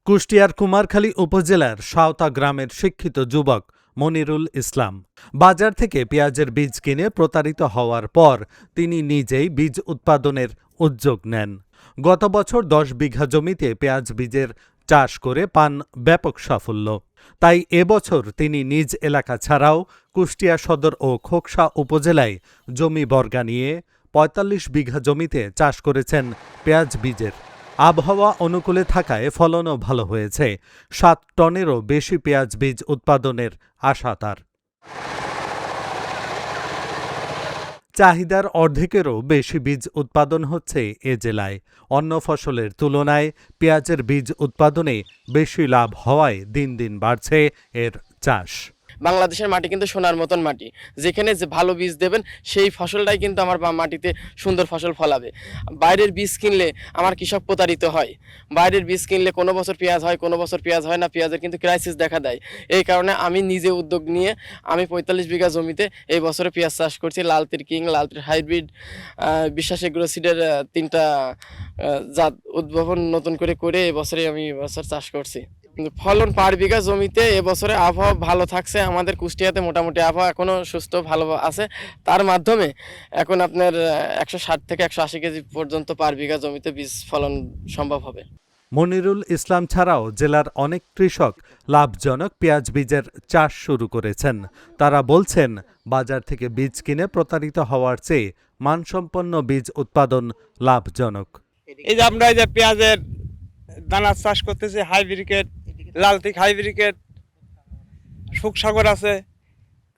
কুষ্টিয়ার কুমারখালী উপজেলার সাঁওতা গ্রামের শিক্ষিত যুবক মনিরুল ইসলাম বাজার থেকে পেঁয়াজের বীজ কিনে প্রতারিত হওয়ার পর তিনি নিজেই বীজ উৎপাদনের উদ্যোগ নেন। গত বছর 10 বিঘা জমিতে পেঁয়াজ বীজের চাষ করে পান ব্যাপক সাফল্য। তাই এবছর তিনি নিজ এলাকা ছাড়াও কুষ্টিয়া সদর ও খোকসা উপজেলায় জমি বর্গা নিয়ে ৪৫ বিঘা জমিতে চাষ করেছেন পেঁয়াজ বীজের। আবহাওয়া অনুকূলে থাকায় ফলনও ভালো হয়েছে। ৭ টনেরও বেশি পেঁয়াজ বীজ উৎপাদনের আশা তার। চাহিদার অর্ধেকেরও বেশি বীজ উৎপাদন হচ্ছে এ জেলায়। অন্য ফসলের তুলনায় পেঁয়াজের বীজ উৎপাদনে বেশি লাভ হওয়ায় দিন দিন বাড়ছে এর চাষ। বাংলাদেশের মাটি কিন্তু সোনার মতন মাটি, যেখানে যে ভালো বীজ দেবেন সেই ফসলটাই কিন্তু আমার মাটিতে সুন্দর ফসল ফলাবে। বাইরের বীজ কিনলে আমার কৃষক প্রতারিত হয়। বাইরের বীজ কিনলে কোনো বছর পেঁয়াজ হয়, কোনো বছর পেঁয়াজ হয় না, পেঁয়াজের কিন্তু ক্রাইসিস দেখা দেয়। এই কারণে আমি নিজে উদ্যোগ নিয়ে আমি ৪৫ বিঘা জমিতে এই বছরে পেঁয়াজ চাষ করছি। লালতির কিং, লালতির হাইব্রিড, বিশ্বাস এগ্রো সিডের 3টা জাত উদ্ভাবন নতুন করে এবছরে আমি এবছর চাষ করছি। ফলন পার বিঘা জমিতে এবছরে আবহাওয়া ভালো থাকছে। আমাদের কুষ্টিয়াতে মোটামুটি আবহাওয়া এখনো সুস্থ ভালো আছে। তার মাধ্যমে এখন আপনার ১৬০ থেকে ১৮০ কেজি পর্যন্ত পার বিঘা জমিতে বীজ ফলন সম্ভব হবে। মনিরুল ইসলাম ছাড়াও জেলার অনেক কৃষক লাভজনক পেঁয়াজ বীজের চাষ শুরু করেছেন। তারা বলছেন, বাজার থেকে বীজ কিনে প্রতারিত হওয়ার চেয়ে মানসম্পন্ন বীজ উৎপাদন লাভজনক। এই যে আমরা এই যে পেঁয়াজের দানা চাষ করতেছি, হাইব্রিকেট, লালতিক হাইব্রিকেট, সুখসাগর আছে,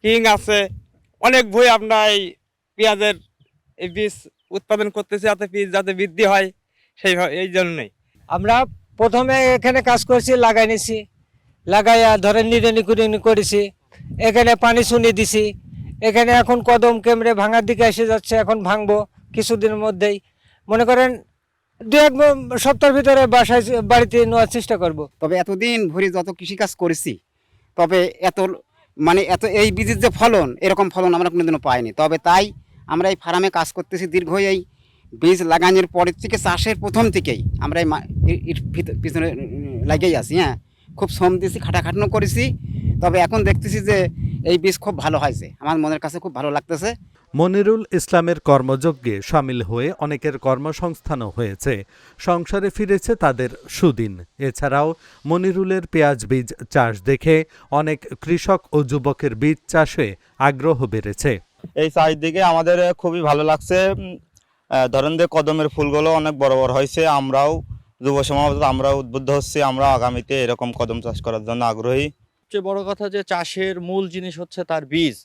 কিং আছে, অনেক বই আমরা এই পেঁয়াজের এই বীজ উৎপাদন করতেছি যাতে বৃদ্ধি হয় এই জন্যই। আমরা প্রথমে এখানে কাজ করছি, লাগাই নিছি, লাগাইয়া ধরেন নিড়ানি করেছি, এখানে পানি শুনি দিছি, এখানে এখন কদম কেমড়ে ভাঙার দিকে এসে যাচ্ছে। এখন ভাঙবো কিছুদিনের মধ্যেই, মনে করেন 2-1 সপ্তাহের ভিতরে বাড়িতে নেওয়ার চেষ্টা করব। তবে এতদিন ভরে যত কৃষিকাজ করেছি, তবে এত এই বীজের যে ফলন, এরকম ফলন আমরা কোনোদিনও পাইনি। তবে তাই আমরা এই ফার্মে কাজ করতেছি দীর্ঘ এই বীজ লাগানোর পরের থেকে, চাষের প্রথম থেকেই আমরা এর পিছনে লাগেই আছি। হ্যাঁ, খুব শ্রম দিয়েছি, খাটাখাটনো করেছি। তবে এখন দেখতেছি যে এই বীজ খুব ভালো হয়েছে, আমার মনের কাছে খুব ভালো লাগতেছে। মনিরুল ইসলামের কর্মযজ্ঞে সামিল হয়ে অনেকের কর্মসংস্থানও হয়েছে, সংসারে ফিরেছে তাদের সুদিন। এছাড়াও মনিরুলের পেঁয়াজ বীজ চাষ দেখে অনেক কৃষক ও যুবকের বীজ চাষে আগ্রহ বেড়েছে। এই চাষ দিকে আমাদের খুবই ভালো লাগছে। ধরেন যে কদমের ফুলগুলো অনেক বড় বড় হয়েছে। আমরাও যুব সমাজ আমরা উদ্বুদ্ধ হচ্ছি, আমরা আগামীতে এরকম কদম চাষ করার জন্য আগ্রহী। সবচেয়ে বড় কথা যে চাষের মূল জিনিস হচ্ছে তার বীজ।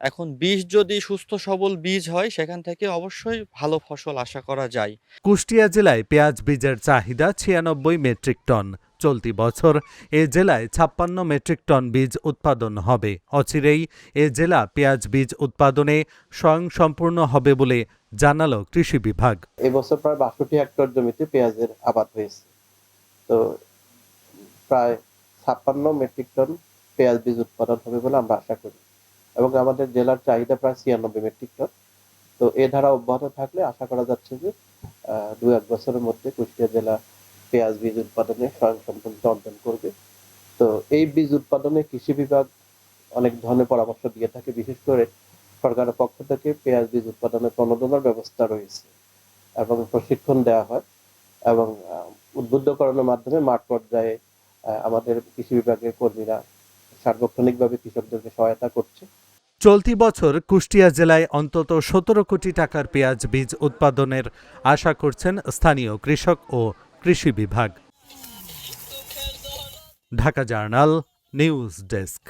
এখন বীজ যদি সুস্থ সবল বীজ হয়, সেখান থেকে অবশ্যই ভালো ফসল আশা করা যায়। কুষ্টিয়া জেলায় পেঁয়াজ বীজের চাহিদা 96 মেট্রিক টন। চলতি বছর এ জেলায় 56 মেট্রিক টন বীজ উৎপাদন হবে। অচিরেই এ জেলা পেঁয়াজ বীজ উৎপাদনে স্বয়ংসম্পূর্ণ হবে বলে জানালো কৃষি বিভাগ। এবছর প্রায় ৬২ হেক্টর জমিতে পেঁয়াজের আবাদ হয়েছে। তো প্রায় 56 মেট্রিক টন পেঁয়াজ বীজ উৎপাদন হবে বলে আমরা আশা করি, এবং আমাদের জেলার চাহিদা প্রায় 96 মেট্রিক টন। তো এ ধারা অব্যাহত থাকলে আশা করা যাচ্ছে যে 2-1 বছরের মধ্যে কুষ্টিয়া জেলা পেঁয়াজ বীজ উৎপাদনে স্বয়ংসম্পূর্ণতা অর্জন করবে। তো এই বীজ উৎপাদনে কৃষি বিভাগ অনেক ধরনের পরামর্শ দিয়ে থাকে। বিশেষ করে সরকারের পক্ষ থেকে পেঁয়াজ বীজ উৎপাদনের প্রণোদনার ব্যবস্থা রয়েছে এবং প্রশিক্ষণ দেওয়া হয়, এবং উদ্বুদ্ধকরণের মাধ্যমে মাঠ পর্যায়ে আমাদের কৃষি বিভাগের কর্মীরা সার্বক্ষণিকভাবে কৃষকদেরকে সহায়তা করছে। চলতি বছর কুষ্টিয়া জেলায় অন্তত 17 কোটি টাকার পেঁয়াজ বীজ উৎপাদনের আশা করছেন স্থানীয় কৃষক ও কৃষি বিভাগ। Dhaka journal news desk.